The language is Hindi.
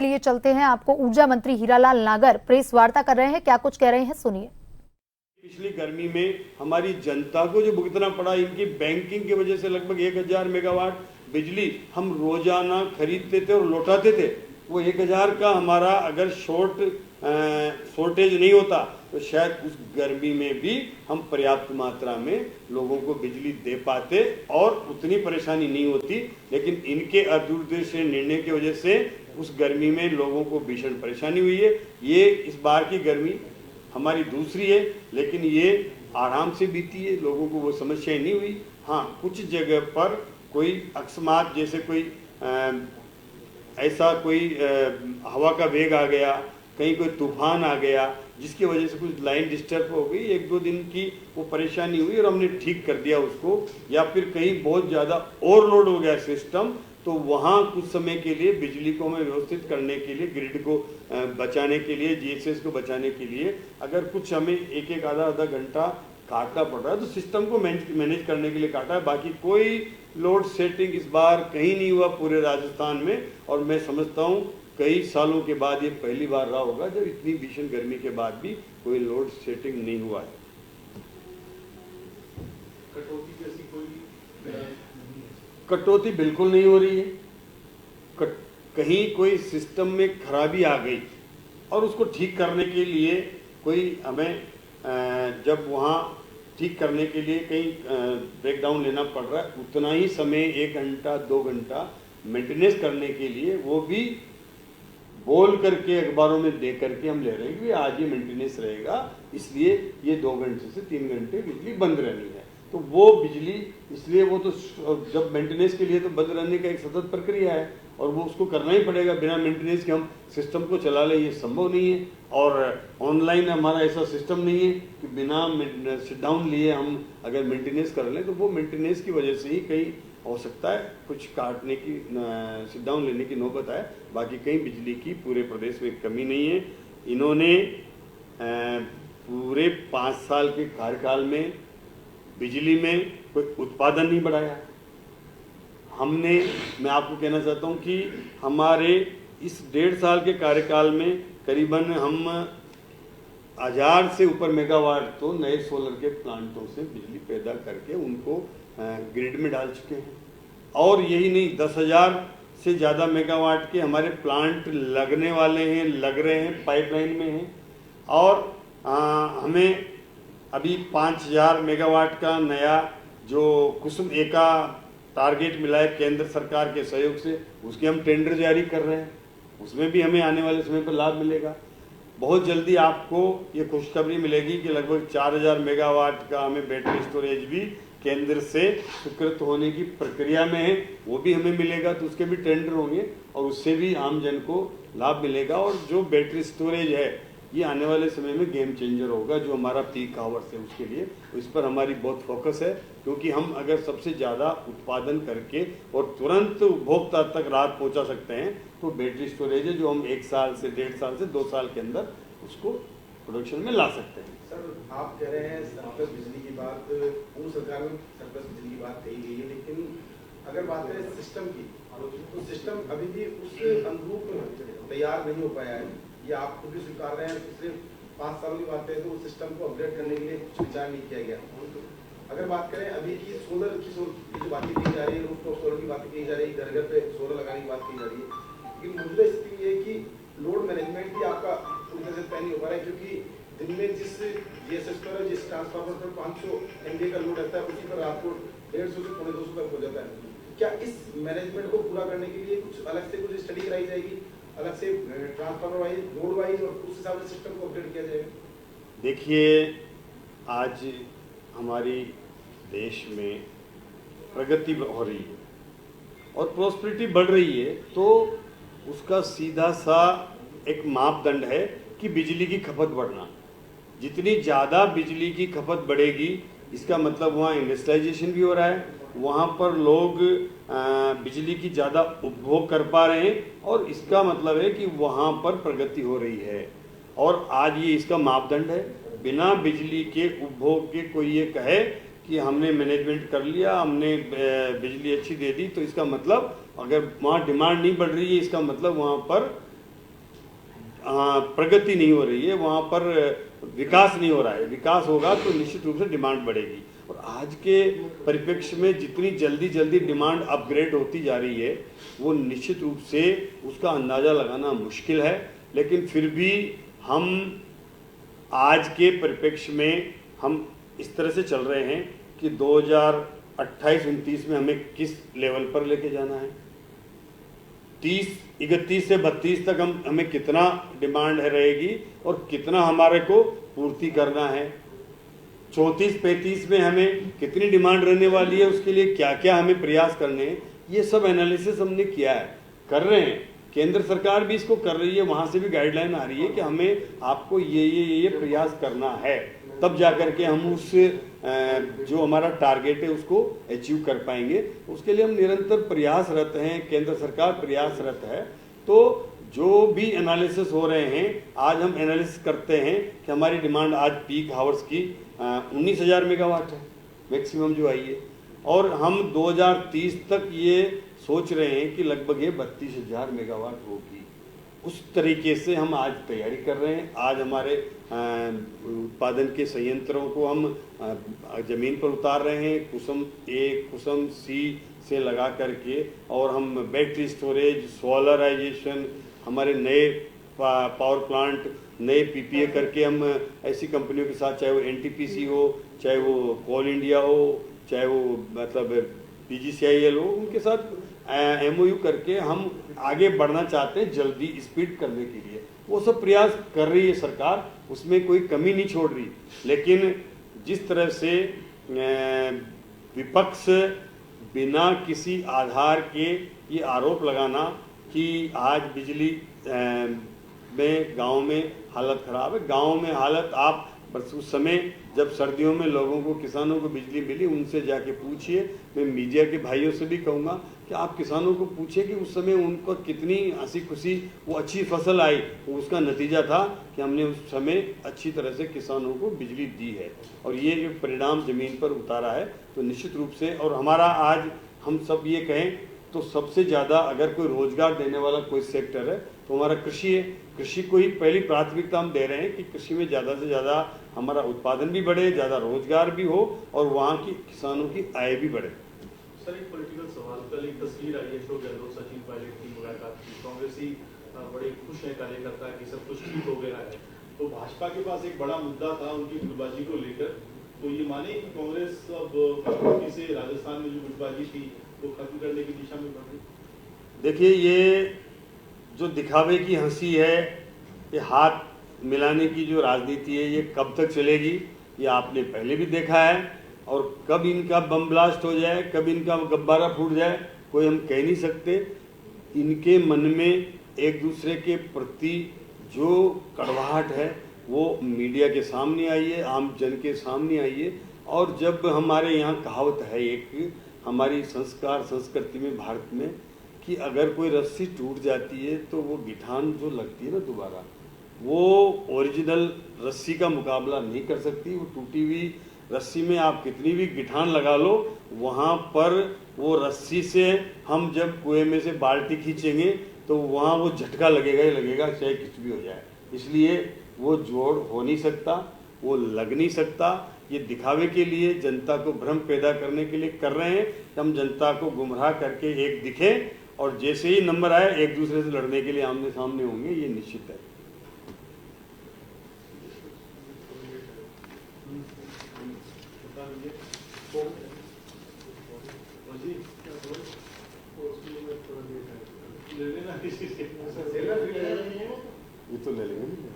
लिए चलते हैं। आपको ऊर्जा मंत्री हीरालाल नागर प्रेस वार्ता कर रहे हैं, क्या कुछ कह रहे हैं सुनिए। पिछली गर्मी में हमारी जनता को जो भुगतना पड़ा, इनकी बैंकिंग की वजह से लगभग 1000 मेगावाट बिजली हम रोजाना खरीदते थे और लौटाते थे। वो 1000 का हमारा अगर शॉर्टेज नहीं होता तो शायद उस गर्मी में भी हम पर्याप्त मात्रा में लोगों को बिजली दे पाते और उतनी परेशानी नहीं होती। लेकिन इनके अदूरदर्शी निर्णय की वजह से उस गर्मी में लोगों को भीषण परेशानी हुई है। ये इस बार की गर्मी हमारी दूसरी है, लेकिन ये आराम से बीती है, लोगों को वो समस्याएं नहीं हुई। हाँ, कुछ जगह पर कोई अकस्मात जैसे कोई ऐसा कोई हवा का वेग आ गया, कहीं कोई तूफान आ गया, जिसकी वजह से कुछ लाइन डिस्टर्ब हो गई, 1-2 दिन की वो परेशानी हुई और हमने ठीक कर दिया उसको। या फिर कहीं बहुत ज़्यादा ओवरलोड हो गया सिस्टम, तो वहाँ कुछ समय के लिए बिजली को हमें व्यवस्थित करने के लिए, ग्रिड को बचाने के लिए, जीएसएस को बचाने के लिए अगर कुछ हमें एक आधा घंटा काटना पड़ रहा है तो सिस्टम को मैनेज करने के लिए काटा है। बाकी कोई लोड सेटिंग इस बार कहीं नहीं हुआ पूरे राजस्थान में, और मैं समझता हूँ कई सालों के बाद ये पहली बार रहा होगा जब इतनी भीषण गर्मी के बाद भी कोई लोड सेटिंग नहीं हुआ है। कटौती जैसी कोई कटौती बिल्कुल नहीं हो रही है। कहीं कोई सिस्टम में खराबी आ गई और उसको ठीक करने के लिए कोई हमें जब वहाँ ठीक करने के लिए कहीं ब्रेकडाउन लेना पड़ रहा है, उतना ही समय 1 घंटा 2 घंटा मेंटेनेंस करने के लिए वो भी बोल करके अखबारों में दे करके हम ले रहे हैं कि आज ये मेंटेनेंस रहेगा, इसलिए ये 2 घंटे से 3 घंटे बिजली बंद रहनी है। तो वो बिजली इसलिए वो तो जब मेंटेनेंस के लिए तो बंद रहने का एक सतत प्रक्रिया है और वो उसको करना ही पड़ेगा। बिना मेंटेनेंस के हम सिस्टम को चला लें ये संभव नहीं है। और ऑनलाइन हमारा ऐसा सिस्टम नहीं है कि बिना सिट डाउन लिए हम अगर मेंटेनेंस कर लें, तो वो मेंटेनेंस की वजह से ही कहीं हो सकता है कुछ काटने की सिट डाउन लेने की नौबत आए। बाकी कहीं बिजली की पूरे प्रदेश में कमी नहीं है। इन्होंने पूरे 5 साल के कार्यकाल में बिजली में कोई उत्पादन नहीं बढ़ाया। मैं आपको कहना चाहता हूं कि हमारे इस 1.5 साल के कार्यकाल में करीबन हम 1000 से ऊपर मेगावाट तो नए सोलर के प्लांटों से बिजली पैदा करके उनको ग्रिड में डाल चुके हैं। और यही नहीं, 10,000 से ज़्यादा मेगावाट के हमारे प्लांट लगने वाले हैं, लग रहे हैं, पाइपलाइन में हैं। और हमें अभी 5000 मेगावाट का नया जो कुसुम एका टारगेट मिला है केंद्र सरकार के सहयोग से, उसके हम टेंडर जारी कर रहे हैं। उसमें भी हमें आने वाले समय पर लाभ मिलेगा। बहुत जल्दी आपको ये खुशखबरी मिलेगी कि लगभग 4000 मेगावाट का हमें बैटरी स्टोरेज भी केंद्र से स्वीकृत होने की प्रक्रिया में है, वो भी हमें मिलेगा। तो उसके भी टेंडर होंगे और उससे भी आम जन को लाभ मिलेगा। और जो बैटरी स्टोरेज है ये आने वाले समय में गेम चेंजर होगा, जो हमारा पीक आवर्स है उसके लिए। इस पर हमारी बहुत फोकस है, क्योंकि हम अगर सबसे ज़्यादा उत्पादन करके और तुरंत उपभोक्ता तक राहत पहुंचा सकते हैं तो बैटरी स्टोरेज है जो हम 1 साल से 1.5 साल से 2 साल के अंदर उसको प्रोडक्शन में ला सकते हैं। सर, आप कह रहे हैं सरप्लस बिजली की बात, पूर्व सरकार में सरप्लस बिजली की बात कही गई है, लेकिन अगर बात करें सिस्टम की तो सिस्टम अभी भी उस अनुरूप तैयार नहीं हो पाया है। ये आप खुद भी स्वीकार रहे हैं। पिछले 5 सालों की बात करें तो उस सिस्टम को अपग्रेड करने के लिए कुछ विचार नहीं किया गया। अगर बात करें अभी की सोलर की जो बातें की जा रही है, रूफटॉप सोलर की बातें की जा रही है, घर घर पे सोलर लगाने की बात की जा रही है, लेकिन मौजूदा स्थिति ये है कि लोड मैनेजमेंट भी आपका पूरी तरह से तय नहीं हो पा रहा है, क्योंकि दिन में जिस जीएसएस पर जिस ट्रांसफार्मर पर 500 MVA का लोड रहता है, उसी पर रात को 150 से 250 तक हो जाता है। क्या इस मैनेजमेंट को पूरा करने के लिए कुछ अलग से कुछ स्टडी कराई जाएगी, अलग से ट्रांसफार्मर वाइज, लोड वाइज, और उस हिसाब से सिस्टम को अपडेट किया जाएगा? देखिए, आज हमारी देश में प्रगति हो रही है और प्रॉस्पेरिटी बढ़ रही है, तो उसका सीधा सा एक मापदंड है कि बिजली की खपत बढ़ना। जितनी ज़्यादा बिजली की खपत बढ़ेगी, इसका मतलब वहाँ इंडस्ट्रियलाइजेशन भी हो रहा है, वहाँ पर लोग बिजली की ज़्यादा उपभोग कर पा रहे हैं, और इसका मतलब है कि वहाँ पर प्रगति हो रही है। और आज ये इसका मापदंड है। बिना बिजली के उपभोग के कोई ये कहे कि हमने मैनेजमेंट कर लिया, हमने बिजली अच्छी दे दी, तो इसका मतलब अगर वहाँ डिमांड नहीं बढ़ रही है, इसका मतलब वहाँ पर प्रगति नहीं हो रही है, वहाँ पर विकास नहीं हो रहा है। विकास होगा तो निश्चित रूप से डिमांड बढ़ेगी। और आज के परिप्रेक्ष्य में जितनी जल्दी डिमांड अपग्रेड होती जा रही है, वो निश्चित रूप से उसका अंदाज़ा लगाना मुश्किल है। लेकिन फिर भी हम आज के परिप्रेक्ष्य में हम इस तरह से चल रहे हैं कि 2028-29 में हमें किस लेवल पर लेके जाना है, 31 से 32 तक हमें कितना डिमांड रहेगी और कितना हमारे को पूर्ति करना है, 34-35 में हमें कितनी डिमांड रहने वाली है, उसके लिए क्या क्या हमें प्रयास करने हैं, ये सब एनालिसिस हमने किया है, कर रहे हैं। केंद्र सरकार भी इसको कर रही है, वहाँ से भी गाइडलाइन आ रही है कि हमें आपको ये प्रयास करना है, तब जा कर के हम उस जो हमारा टारगेट है उसको अचीव कर पाएंगे। उसके लिए हम निरंतर प्रयासरत हैं, केंद्र सरकार प्रयासरत है। तो जो भी एनालिसिस हो रहे हैं, आज हम एनालिसिस करते हैं कि हमारी डिमांड आज पीक हावर्स की 19,000 मेगावाट है मैक्सिमम जो आई है, और हम 2030 तक ये सोच रहे हैं कि लगभग ये 32,000 मेगावाट होगी। उस तरीके से हम आज तैयारी कर रहे हैं। आज हमारे उत्पादन के संयंत्रों को हम ज़मीन पर उतार रहे हैं, कुसुम A, कुसुम C से लगा करके, और हम बैटरी स्टोरेज, सोलराइजेशन, हमारे नए पावर प्लांट, नए PPA करके हम ऐसी कंपनियों के साथ, चाहे वो NTPC हो, चाहे वो कोल इंडिया हो, चाहे वो मतलब PGCIL हो, उनके साथ MOU करके हम आगे बढ़ना चाहते हैं, जल्दी स्पीड करने के लिए। वो सब प्रयास कर रही है सरकार, उसमें कोई कमी नहीं छोड़ रही। लेकिन जिस तरह से विपक्ष बिना किसी आधार के ये आरोप लगाना कि आज बिजली में गांव में हालत खराब है, गांव में हालत आप बस उस समय जब सर्दियों में लोगों को, किसानों को बिजली मिली, उनसे जाके पूछिए। मैं मीडिया के भाइयों से भी कहूँगा कि आप किसानों को पूछिए कि उस समय उनको कितनी हंसी खुशी, वो अच्छी फसल आई, तो उसका नतीजा था कि हमने उस समय अच्छी तरह से किसानों को बिजली दी है, और ये परिणाम ज़मीन पर उतारा है। तो निश्चित रूप से, और हमारा आज हम सब ये कहें तो सबसे ज़्यादा अगर कोई रोजगार देने वाला कोई सेक्टर है तो हमारा कृषि है। कृषि को ही पहली प्राथमिकता हम दे रहे हैं कि कृषि में ज़्यादा से ज़्यादा हमारा उत्पादन भी बढ़े, ज़्यादा रोजगार भी हो, और वहाँ की किसानों की आय भी बढ़े। सर, एक पॉलिटिकल सवाल, कल एक तस्वीर आई अशोक गहलोत, सचिन पायलट की मुलाकात की, कांग्रेसी बड़े खुश है कार्यकर्ता कि सब कुछ ठीक हो गया है। तो भाजपा के पास एक बड़ा मुद्दा था उनकी गुटबाजी को लेकर, तो ये माने कि कांग्रेस अब से राजस्थान में जो गुटबाजी थी वो खत्म करने की दिशा में बढ़ रही? देखिए, ये जो दिखावे की हंसी है, ये हाथ मिलाने की जो राजनीति है, ये कब तक चलेगी ये आपने पहले भी देखा है, और कब इनका बम ब्लास्ट हो जाए, कब इनका गब्बारा फूट जाए, कोई हम कह नहीं सकते। इनके मन में एक दूसरे के प्रति जो कड़वाहट है वो मीडिया के सामने आई है, आम जन के सामने आई है। और जब हमारे यहाँ कहावत है एक, हमारी संस्कार संस्कृति में, भारत में, कि अगर कोई रस्सी टूट जाती है तो वो गिठान जो लगती है ना दोबारा, वो ओरिजिनल रस्सी का मुकाबला नहीं कर सकती। वो टूटी हुई रस्सी में आप कितनी भी गिठान लगा लो, वहाँ पर वो रस्सी से हम जब कुएं में से बाल्टी खींचेंगे तो वहाँ वो झटका लगेगा ही लगेगा, चाहे कुछ भी हो जाए। इसलिए वो जोड़ हो नहीं सकता, वो लग नहीं सकता। ये दिखावे के लिए, जनता को भ्रम पैदा करने के लिए कर रहे हैं कि हम जनता को गुमराह करके एक दिखे, और जैसे ही नंबर आए एक दूसरे से लड़ने के लिए आमने सामने होंगे, ये निश्चित है। ये तो ले लेंगे।